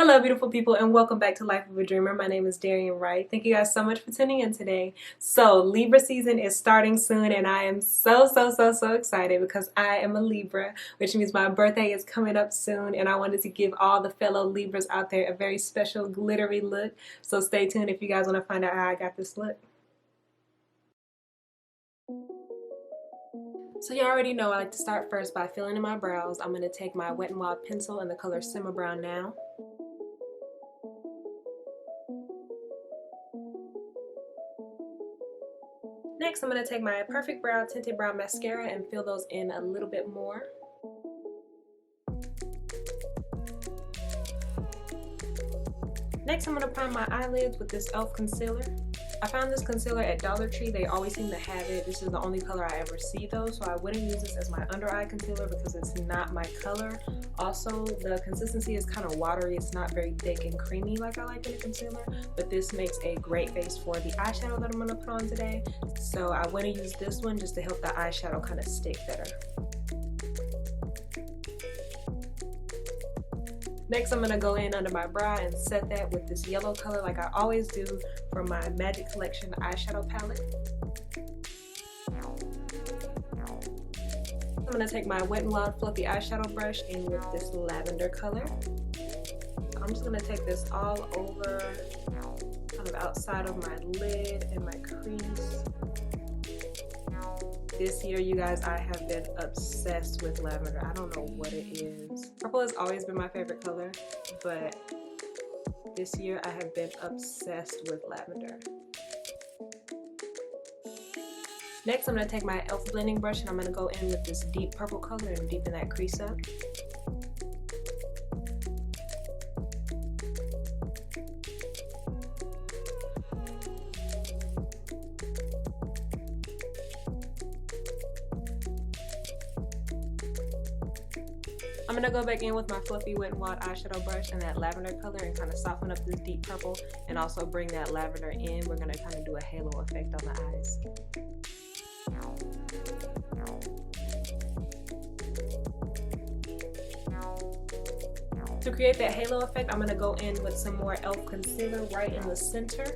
Hello beautiful people and welcome back to Life of a Dreamer. My name is Darian Wright. Thank you guys so much for tuning in today. So Libra season is starting soon and I am so excited because I am a Libra, which means my birthday is coming up soon and I wanted to give all the fellow Libras out there a very special glittery look. So stay tuned if you guys want to find out how I got this look. So you already know I like to start first by filling in my brows. I'm going to take my Wet n Wild pencil in the color Simmer Brown Now. Next, I'm going to take my Perfect Brow Tinted Brow Mascara and fill those in a little bit more. Next, I'm going to prime my eyelids with this e.l.f. concealer. I found this concealer at Dollar Tree. They always seem to have it. This is the only color I ever see though, so I wouldn't use this as my under eye concealer because it's not my color. Also, the consistency is kind of watery. It's not very thick and creamy like I like in a concealer, but this makes a great base for the eyeshadow that I'm going to put on today. So I want to use this one just to help the eyeshadow kind of stick better. Next, I'm going to go in under my brow and set that with this yellow color like I always do from my Magic Collection eyeshadow palette. I'm going to take my Wet n Wild Fluffy eyeshadow brush in with this lavender color. I'm just going to take this all over, kind of outside of my lid and my crease. This year, you guys, I have been obsessed with lavender. I don't know what it is. Purple has always been my favorite color, but this year I have been obsessed with lavender. Next, I'm going to take my e.l.f. blending brush and I'm going to go in with this deep purple color and deepen that crease up. I'm going to go back in with my fluffy Wet n Wild eyeshadow brush and that lavender color and kind of soften up this deep purple and also bring that lavender in. We're going to kind of do a halo effect on the eyes. To create that halo effect, I'm going to go in with some more e.l.f. concealer right in the center.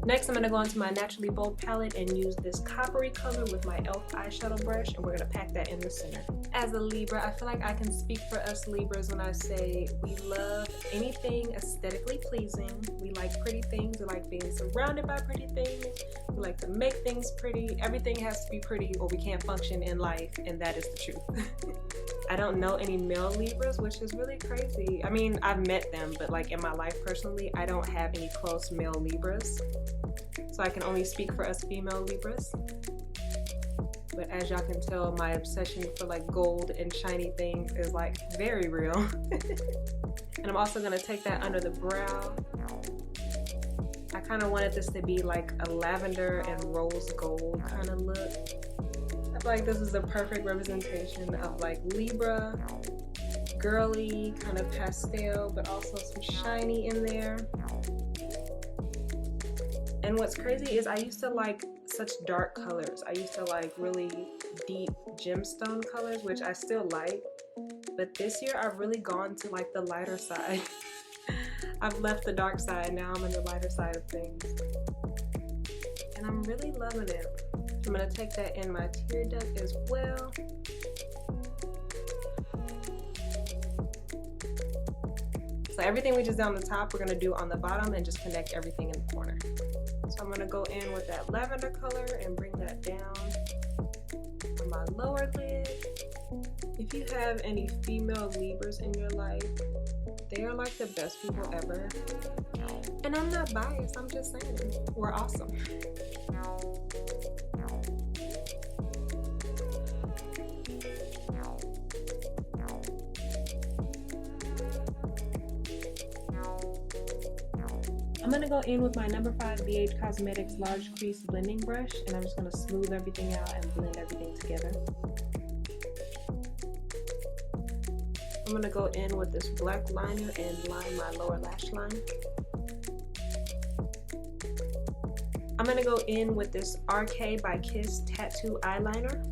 Next, I'm going to go into my Naturally Bold palette and use this coppery color with my e.l.f. eyeshadow brush, and we're going to pack that in the center. As a Libra, I feel like I can speak for us Libras when I say we love anything aesthetically pleasing. We like pretty things. We like being surrounded by pretty things. We like to make things pretty. Everything has to be pretty or we can't function in life, and that is the truth. I don't know any male Libras, which is really crazy. I mean, I've met them, but like in my life personally, I don't have any close male Libras. So I can only speak for us female Libras. But as y'all can tell, my obsession for like gold and shiny things is like very real. And I'm also gonna take that under the brow. I kind of wanted this to be like a lavender and rose gold kind of look. I feel like this is the perfect representation of like Libra, girly, kind of pastel, but also some shiny in there. And what's crazy is I used to like such dark colors. I used to like really deep gemstone colors, which I still like. But this year I've really gone to like the lighter side. I've left the dark side, now I'm on the lighter side of things. And I'm really loving it. I'm going to take that in my tear duct as well. So everything we just did on the top, we're going to do on the bottom and just connect everything in the corner. So I'm going to go in with that lavender color and bring that down on my lower lid. If you have any female Libras in your life, they are like the best people ever. And I'm not biased, I'm just saying, we're awesome. I'm going to go in with my number 5 Beige Cosmetics Large Crease Blending Brush, and I'm just going to smooth everything out and blend everything together. I'm going to go in with this black liner and line my lower lash line. I'm gonna go in with this RK by Kiss Tattoo Eyeliner.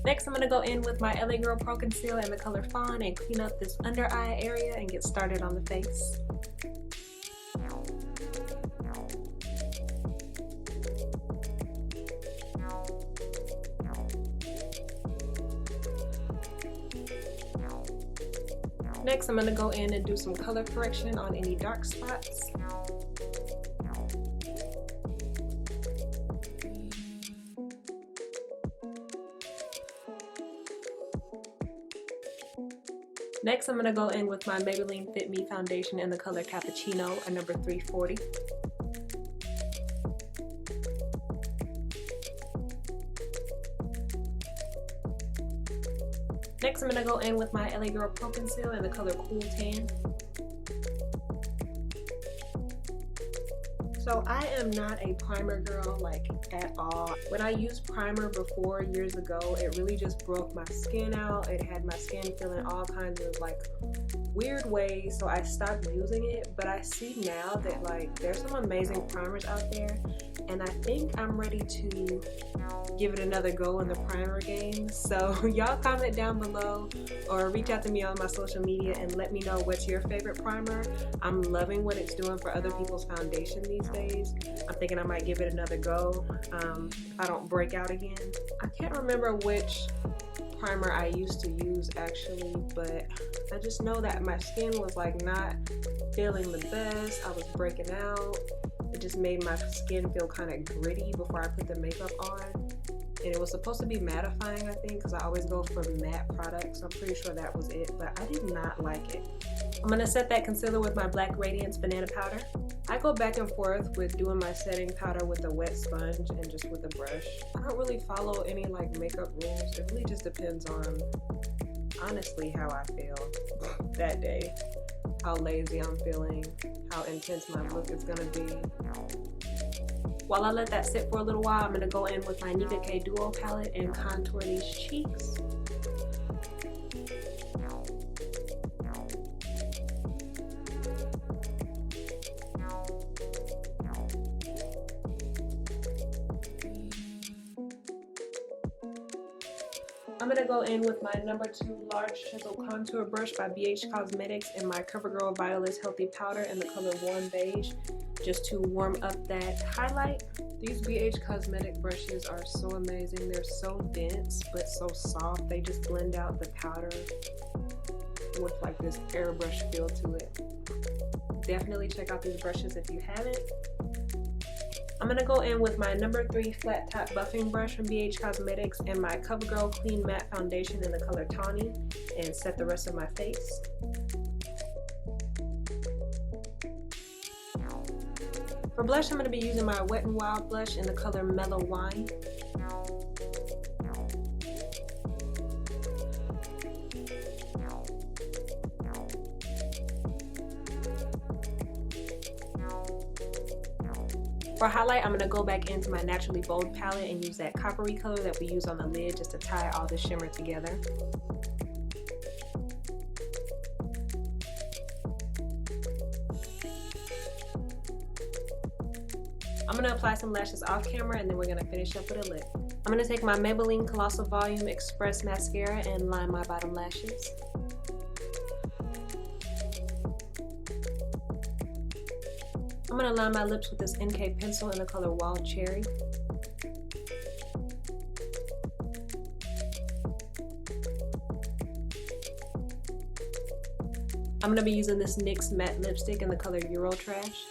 Next, I'm going to go in with my LA Girl Pro Conceal in the color Fawn and clean up this under eye area and get started on the face. Next, I'm going to go in and do some color correction on any dark spots. Next, I'm going to go in with my Maybelline Fit Me foundation in the color Cappuccino, a number 340. Next, I'm going to go in with my LA Girl Pro Conceal in the color Cool Tan. So I am not a primer girl, like, at all. When I used primer before years ago, it really just broke my skin out. It had my skin feeling all kinds of like weird ways, so I stopped using it. But I see now that like there's some amazing primers out there, and I think I'm ready to give it another go in the primer game. So y'all comment down below or reach out to me on my social media and let me know what's your favorite primer. I'm loving what it's doing for other people's foundation these days. I'm thinking I might give it another go if I don't break out again. I can't remember which primer I used to use actually, but I just know that my skin was like not feeling the best. I was breaking out. It just made my skin feel kind of gritty before I put the makeup on. And it was supposed to be mattifying, I think, because I always go for matte products. So I'm pretty sure that was it, but I did not like it. I'm going to set that concealer with my Black Radiance Banana Powder. I go back and forth with doing my setting powder with a wet sponge and just with a brush. I don't really follow any like makeup rules. It really just depends on, honestly, how I feel that day. How lazy I'm feeling, how intense my look is going to be. While I let that sit for a little while, I'm going to go in with my Nika K Duo palette and contour these cheeks. I'm going to go in with my number 2 large chisel contour brush by Beige Cosmetics and my Covergirl Vitalist Healthy Powder in the color Warm Beige, just to warm up that highlight. These Beige Cosmetic brushes are so amazing. They're so dense but so soft. They just blend out the powder with like this airbrush feel to it. Definitely check out these brushes if you haven't. I'm going to go in with my number 3 flat top buffing brush from Beige Cosmetics and my CoverGirl Clean Matte Foundation in the color Tawny and set the rest of my face. For blush, I'm going to be using my Wet n Wild blush in the color Mellow Wine. For highlight, I'm going to go back into my Naturally Bold palette and use that coppery color that we use on the lid just to tie all the shimmer together. I'm going to apply some lashes off camera and then we're going to finish up with a lip. I'm going to take my Maybelline Colossal Volume Express Mascara and line my bottom lashes. I'm going to line my lips with this NK pencil in the color Wild Cherry. I'm going to be using this NYX matte lipstick in the color Euro Trash.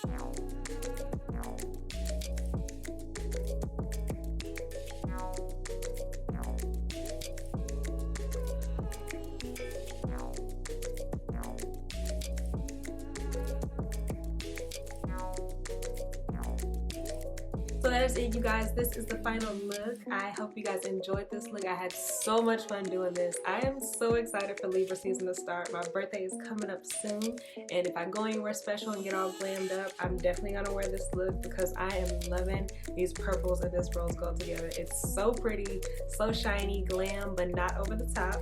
So that is it, you guys. This is the final look. I hope you guys enjoyed this look. I had so much fun doing this. I am so excited for Libra season to start. My birthday is coming up soon, and if I go anywhere special and get all glammed up, I'm definitely gonna wear this look because I am loving these purples and this rose gold together. It's so pretty, so shiny, glam, but not over the top.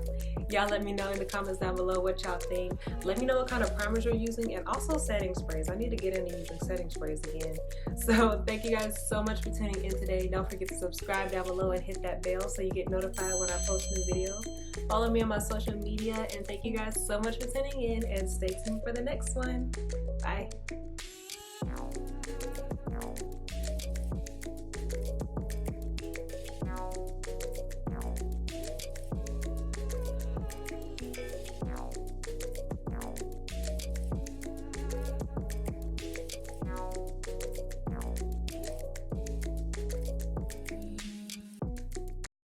Y'all let me know in the comments down below what y'all think. Let me know what kind of primers you're using, and also setting sprays. I need to get into using setting sprays again. So thank you guys so much for tuning in today. Don't forget to subscribe down below and hit that bell so you get notified when I post new videos. Follow me on my social media, and thank you guys so much for tuning in, and stay tuned for the next one. Bye.